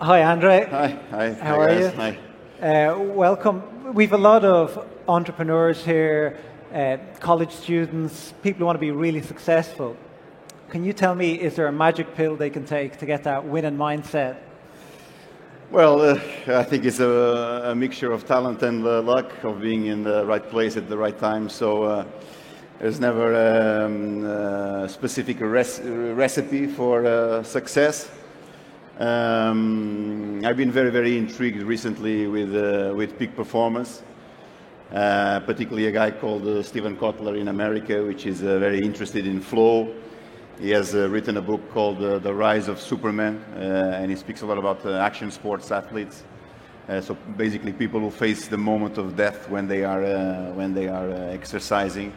Hi, Andre. Hi. How are you? Hi. Welcome. We've a lot of entrepreneurs here, college students, people who want to be really successful. Can you tell me, is there a magic pill they can take to get that winning mindset? Well, I think it's a mixture of talent and luck, of being in the right place at the right time. So there's never a specific recipe for success. I've been very intrigued recently with peak performance, particularly a guy called Steven Kotler in America, which is very interested in flow. He has written a book called The Rise of Superman, and he speaks a lot about action sports athletes. So basically, people who face the moment of death when they are exercising.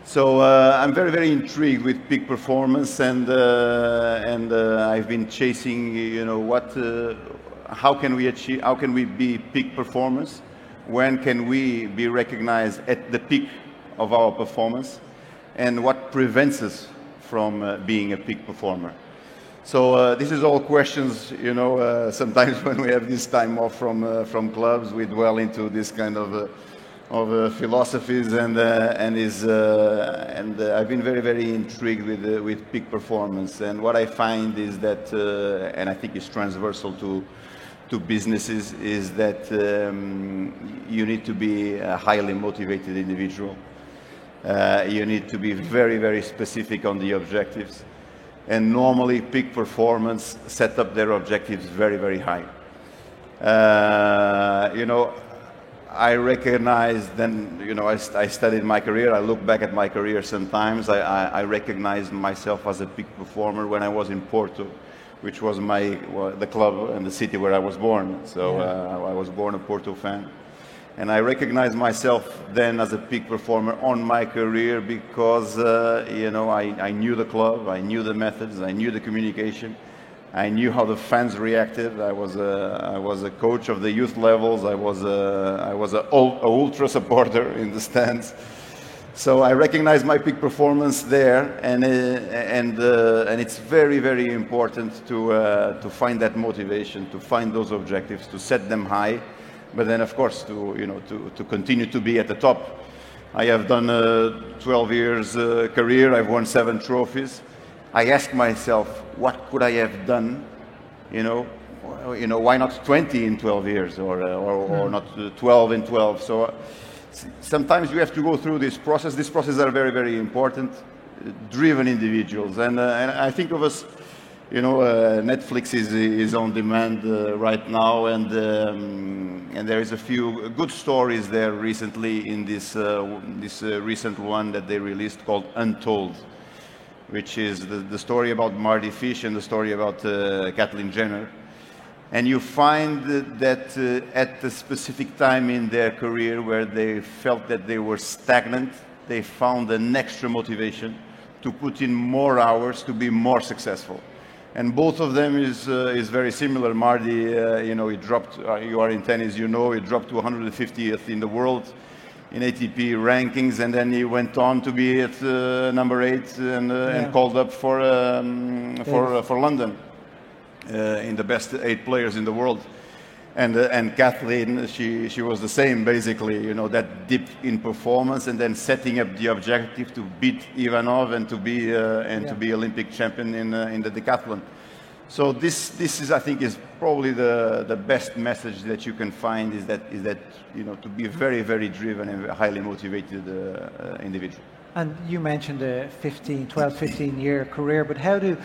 So I'm very intrigued with peak performance, and I've been chasing, how can we be peak performance? When can we be recognized at the peak of our performance? And what prevents us from being a peak performer? So this is all questions, sometimes when we have this time off from clubs, we dwell into this kind of philosophies, and I've been very intrigued with peak performance. And what I find is that, and I think it's transversal to businesses, is that you need to be a highly motivated individual. You need to be very specific on the objectives. And normally peak performance set up their objectives very high. I recognize then, I studied my career, I look back at my career sometimes, I recognize myself as a peak performer when I was in Porto, which was the club and the city where I was born. So I was born a Porto fan. And I recognize myself then as a peak performer on my career because, I knew the club, I knew the methods, I knew the communication. I knew how the fans reacted. I was a coach of the youth levels. I was a ultra supporter in the stands. So I recognized my peak performance there, and it's very important to find that motivation, to find those objectives, to set them high, but then of course to continue to be at the top. I have done a 12 years career. I've won 7 trophies. I ask myself, what could I have done? Why not 20 in 12 years, or not 12 in 12? So sometimes you have to go through this process. These processes are very important. Driven individuals, and I think of us. Netflix is on demand right now, and there is a few good stories there recently in this recent one that they released called Untold, which is the story about Marty Fish and the story about Kathleen Jenner. And you find that at a specific time in their career where they felt that they were stagnant, they found an extra motivation to put in more hours to be more successful. And both of them is very similar. Marty, he dropped, you are in tennis, he dropped to 150th in the world in ATP rankings, and then he went on to be at number 8 and called up for London in the best 8 players in the world. And Kathleen, she was the same basically, that dip in performance, and then setting up the objective to beat Ivanov and to be Olympic champion in the decathlon. So this is, I think, is probably the best message that you can find is that to be a very driven and highly motivated individual. And you mentioned a 12, 15-year career, but how do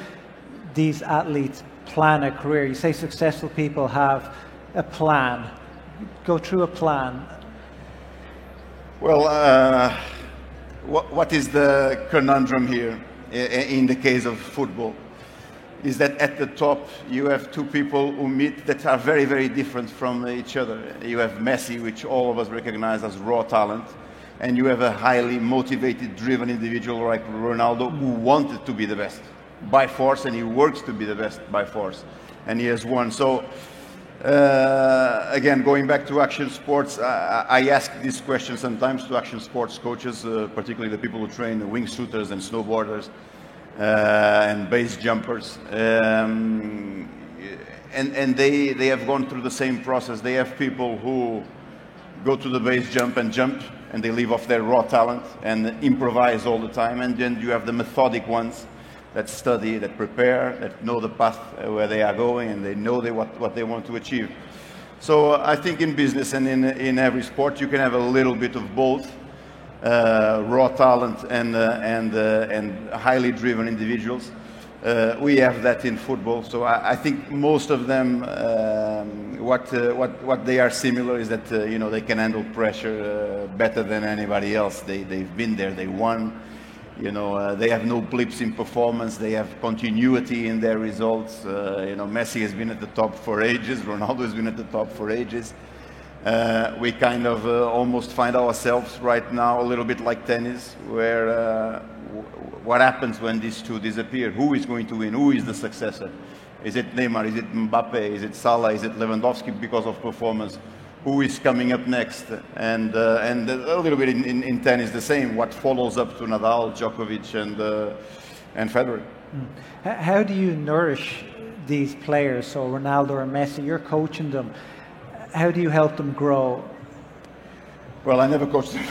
these athletes plan a career? You say successful people have a plan. Go through a plan. Well, what is the conundrum here in the case of football? Is that at the top you have 2 people who meet that are very different from each other. You have Messi, which all of us recognize as raw talent, and you have a highly motivated, driven individual like Ronaldo who wanted to be the best by force, and he works to be the best by force, and he has won. So again, going back to action sports, I ask this question sometimes to action sports coaches, particularly the people who train wingsuiters and snowboarders and base jumpers. and they have gone through the same process. They have people who go to the base jump and jump, and they live off their raw talent and improvise all the time. And then you have the methodic ones that study, that prepare, that know the path where they are going, and they know what they want to achieve. So I think in business and in every sport, you can have a little bit of both, raw talent and highly driven individuals. We have that in football. So I think most of them, what they are similar is that they can handle pressure better than anybody else. They've been there, they won. They have no blips in performance. They have continuity in their results. Messi has been at the top for ages. Ronaldo has been at the top for ages. We kind of almost find ourselves right now a little bit like tennis, where what happens when these two disappear? Who is going to win? Who is the successor? Is it Neymar? Is it Mbappe? Is it Salah? Is it Lewandowski because of performance? Who is coming up next? And a little bit in tennis the same. What follows up to Nadal, Djokovic, and Federer? How do you nourish these players? So Ronaldo or Messi, you're coaching them. How do you help them grow? Well, I never coached them.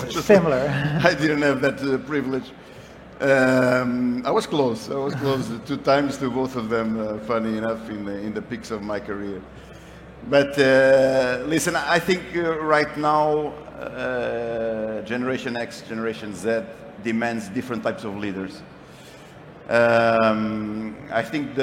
Similar. I didn't have that privilege. I was close. I was close 2 times to both of them. Funny enough, in the peaks of my career. But listen, I think right now, Generation X, Generation Z demands different types of leaders. I think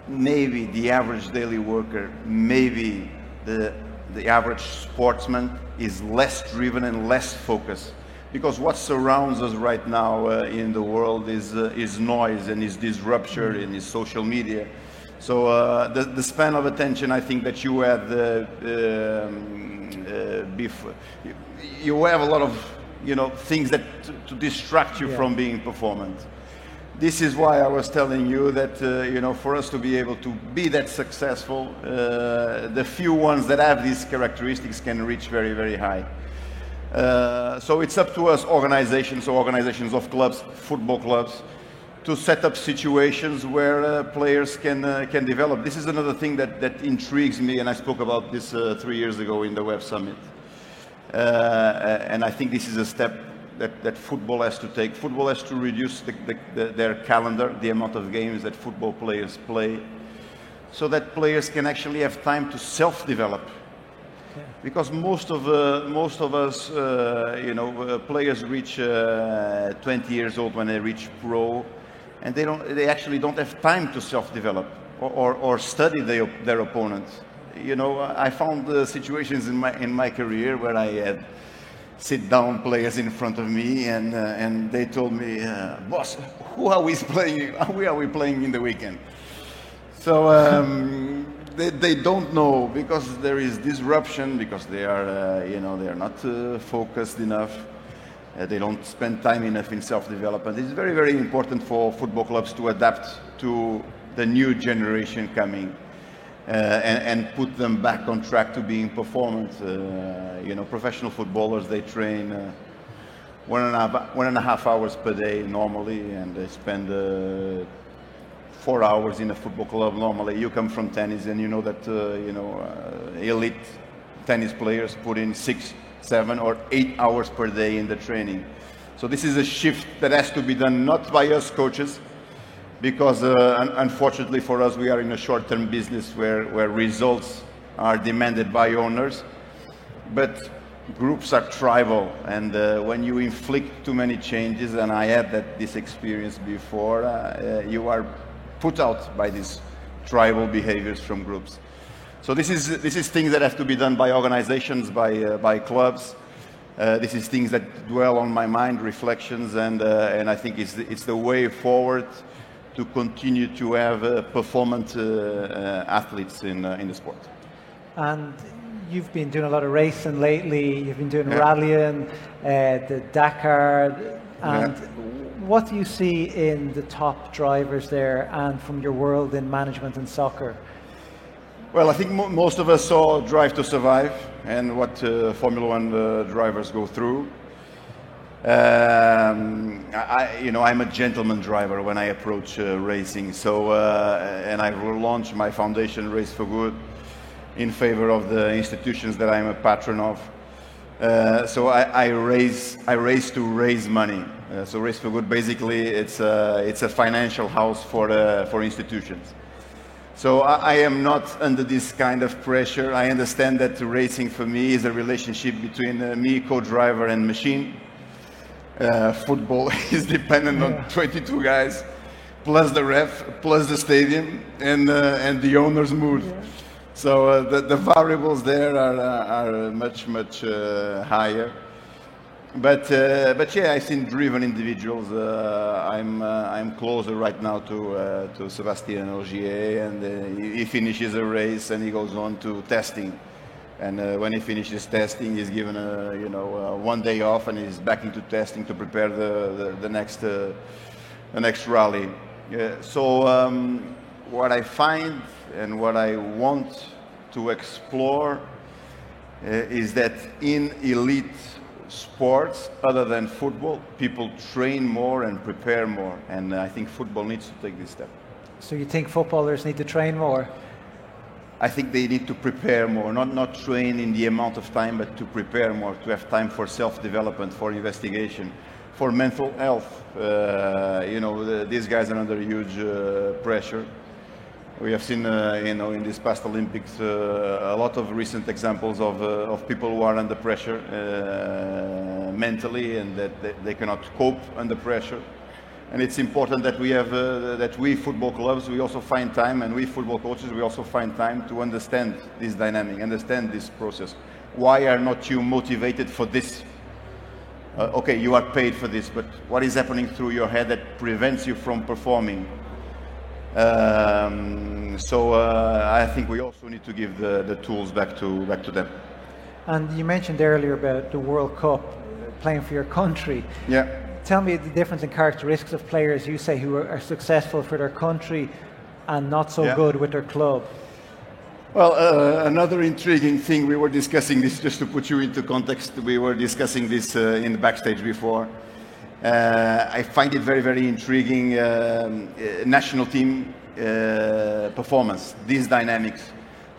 maybe the average daily worker, maybe the average sportsman is less driven and less focused, because what surrounds us right now in the world is noise and is disruption and is social media. So the span of attention, I think that you had before, you have a lot of things that to distract you from being performant. This is why I was telling you that for us to be able to be that successful, the few ones that have these characteristics can reach very, very high. So it's up to us, organizations of clubs, football clubs, to set up situations where players can develop. This is another thing that intrigues me, and I spoke about this 3 years ago in the Web Summit. And I think this is a step that football has to take. Football has to reduce their calendar, the amount of games that football players play, so that players can actually have time to self-develop. Because most of us, players reach 20 years old when they reach pro, and they actually don't have time to self-develop or study their opponents. I found situations in my career where I had sit-down players in front of me, and they told me, "Boss, who are we playing in the weekend?" So they don't know, because there is disruption, because they are they are not focused enough. They don't spend time enough in self-development. It's very, very important for football clubs to adapt to the new generation coming. And put them back on track to being performant. Professional footballers, they train 1.5 hours per day normally, and they spend 4 hours in a football club normally. You come from tennis, and you know that elite tennis players put in 6, 7, or 8 hours per day in the training. So this is a shift that has to be done not by us coaches, because unfortunately for us, we are in a short-term business where results are demanded by owners, but groups are tribal, and when you inflict too many changes, and I had this experience before, you are put out by these tribal behaviors from groups. So this is things that have to be done by organizations, by clubs. This is things that dwell on my mind, reflections, and I think it's the way forward to continue to have performant athletes in the sport. And you've been doing a lot of racing lately. You've been doing rallying, the Dakar, and what do you see in the top drivers there, and from your world in management and soccer? Well, I think most of us saw Drive to Survive and what Formula One drivers go through. I'm a gentleman driver when I approach racing. So, and I will launch my foundation, Race for Good, in favor of the institutions that I'm a patron of. So I race to raise money. So Race for Good, basically, it's a financial house for institutions. So I am not under this kind of pressure. I understand that racing for me is a relationship between me, co-driver, and machine. Football is dependent on 22 guys, plus the ref, plus the stadium, and the owner's mood. Yeah. So the variables there are much higher. But yeah, I've seen driven individuals. I'm closer right now to Sébastien Ogier, and he finishes a race and he goes on to testing. And when he finishes testing, he's given 1 day off, and he's back into testing to prepare the next rally. So what I find and what I want to explore is that in elite sports, other than football, people train more and prepare more, and I think football needs to take this step. So you think footballers need to train more? I think they need to prepare more, not train in the amount of time, but to prepare more, to have time for self-development, for investigation, for mental health. These guys are under huge pressure. We have seen, in this past Olympics, a lot of recent examples of people who are under pressure mentally, and that they cannot cope under pressure. And it's important that we have, that we football clubs, we also find time, and we football coaches, we also find time to understand this dynamic, understand this process. Why are not you motivated for this? Okay, you are paid for this, but what is happening through your head that prevents you from performing? I think we also need to give the tools back to them. And you mentioned earlier about the World Cup, playing for your country. Yeah. Tell me the difference in characteristics of players you say who are successful for their country and not so good with their club. Well, another intriguing thing, we were discussing this, just to put you into context, we were discussing this in the backstage before. I find it very intriguing, national team performance, these dynamics.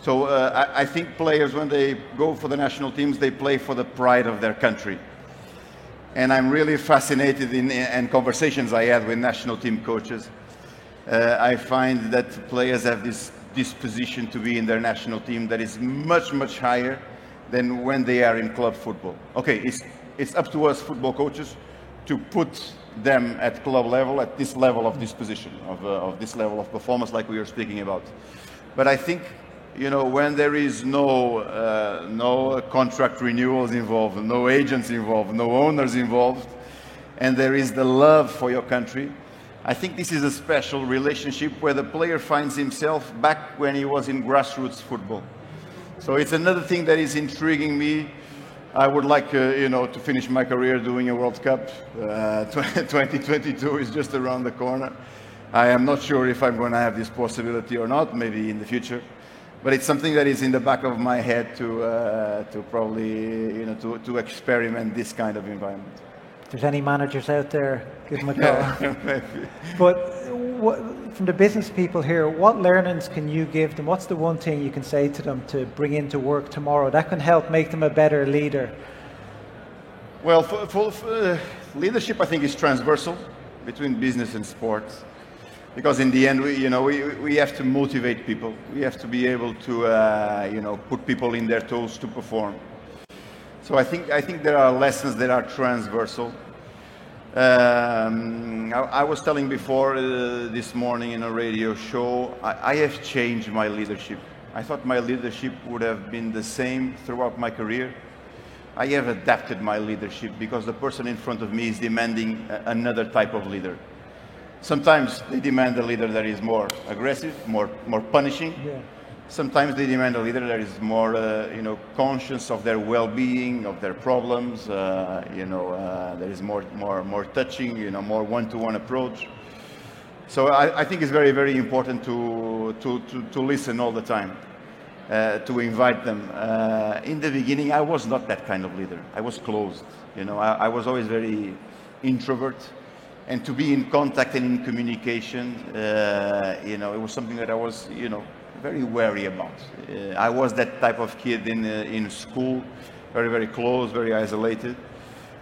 So I think players, when they go for the national teams, they play for the pride of their country. And I'm really fascinated in conversations I had with national team coaches. I find that players have this disposition to be in their national team that is much higher than when they are in club football. Okay, it's up to us football coaches to put them at club level, at this level of disposition, of this level of performance like we are speaking about. But I think, when there is no contract renewals involved, no agents involved, no owners involved, and there is the love for your country, I think this is a special relationship where the player finds himself back when he was in grassroots football. So it's another thing that is intriguing me. I would like, to finish my career doing a World Cup. 2022 is just around the corner. I am not sure if I'm going to have this possibility or not, maybe in the future. But it's something that is in the back of my head to probably, to experiment this kind of environment. If there's any managers out there, give them a call. But from the business people here, what learnings can you give them? What's the one thing you can say to them to bring into work tomorrow that can help make them a better leader? Well, for leadership, I think, is transversal between business and sports. Because in the end, we have to motivate people. We have to be able to, put people in their toes to perform. So I think there are lessons that are transversal. I was telling before this morning in a radio show, I have changed my leadership. I thought my leadership would have been the same throughout my career. I have adapted my leadership because the person in front of me is demanding another type of leader. Sometimes they demand a leader that is more aggressive, more punishing. Yeah. Sometimes they demand a leader that is more, conscious of their well-being, of their problems. That is more touching, more one-to-one approach. So I think it's very important to listen all the time. to invite them. In the beginning, I was not that kind of leader. I was closed. You know, I was always very introvert, and to be in contact and in communication, you know, it was something that I was, you know, very wary about. I was that type of kid in school, very close, very isolated.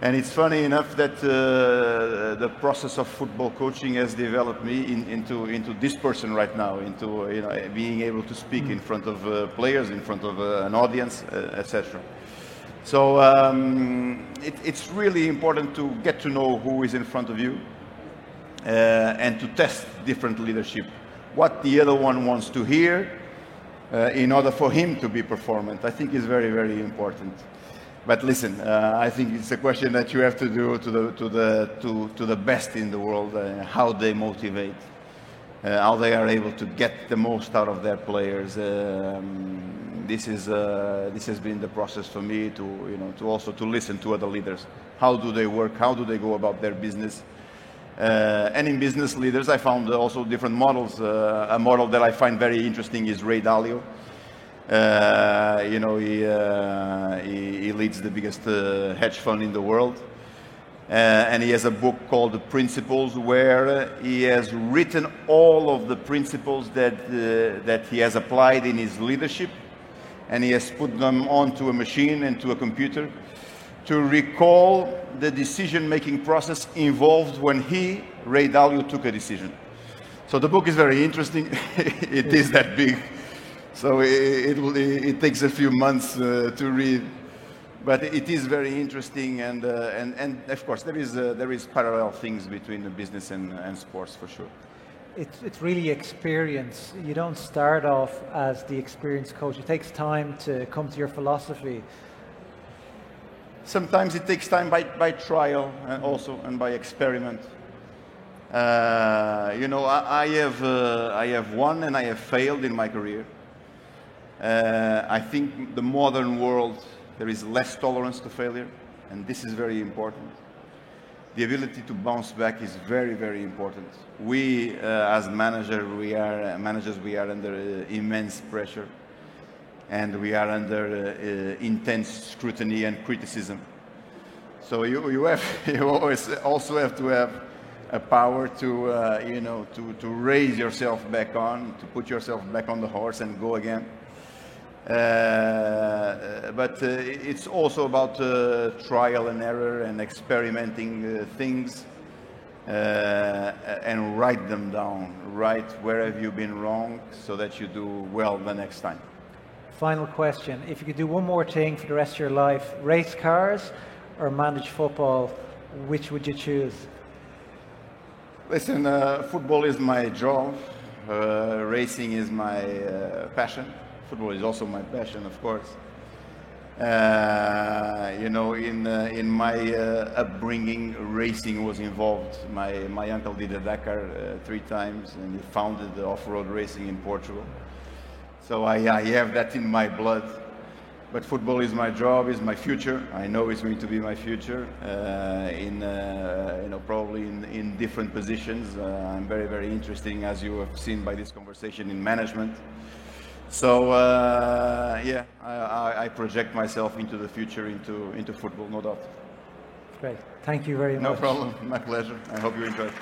And it's funny enough that the process of football coaching has developed me into this person right now, into, you know, being able to speak in front of players, in front of an audience, etc. So it's really important to get to know who is in front of you and to test different leadership. What the other one wants to hear in order for him to be performant, I think is very important. But listen, I think it's a question that you have to do to the best in the world, how they motivate, how they are able to get the most out of their players. This has been the process for me to, you know, to also to listen to other leaders. How do they work? How do they go about their business? And in business leaders, I found also different models. A model that I find very interesting is Ray Dalio. You know, he leads the biggest hedge fund in the world, and he has a book called The Principles, where he has written all of the principles that he has applied in his leadership, and he has put them onto a machine and to a computer to recall the decision-making process involved when he, Ray Dalio, took a decision. So the book is very interesting. It is that big. So it takes a few months to read, but it is very interesting, and of course there is parallel things between the business and sports for sure. It's really experience. You don't start off as the experienced coach. It takes time to come to your philosophy. Sometimes it takes time by trial and also and by experiment. You know, I have won and I have failed in my career. I think the modern world, there is less tolerance to failure, and this is very important. The ability to bounce back is very important. We, as managers, we are under immense pressure, and we are under intense scrutiny and criticism. So you always also have to have a power to, you know, to raise yourself back on, to put yourself back on the horse and go again. But it's also about trial and error and experimenting things and write them down. Write where have you been wrong so that you do well the next time. Final question. If you could do one more thing for the rest of your life, race cars or manage football, which would you choose? Listen, football is my job. Racing is my passion. Football is also my passion, of course. You know, in my upbringing, racing was involved. My uncle did a Dakar 3 times, and he founded the off-road racing in Portugal. So I have that in my blood. But football is my job, is my future. I know it's going to be my future. You know, probably in different positions. I'm very interesting, as you have seen by this conversation, in management. So yeah, I project myself into the future, into football, no doubt. Great. Thank you very much. No problem. My pleasure. I hope you enjoyed it.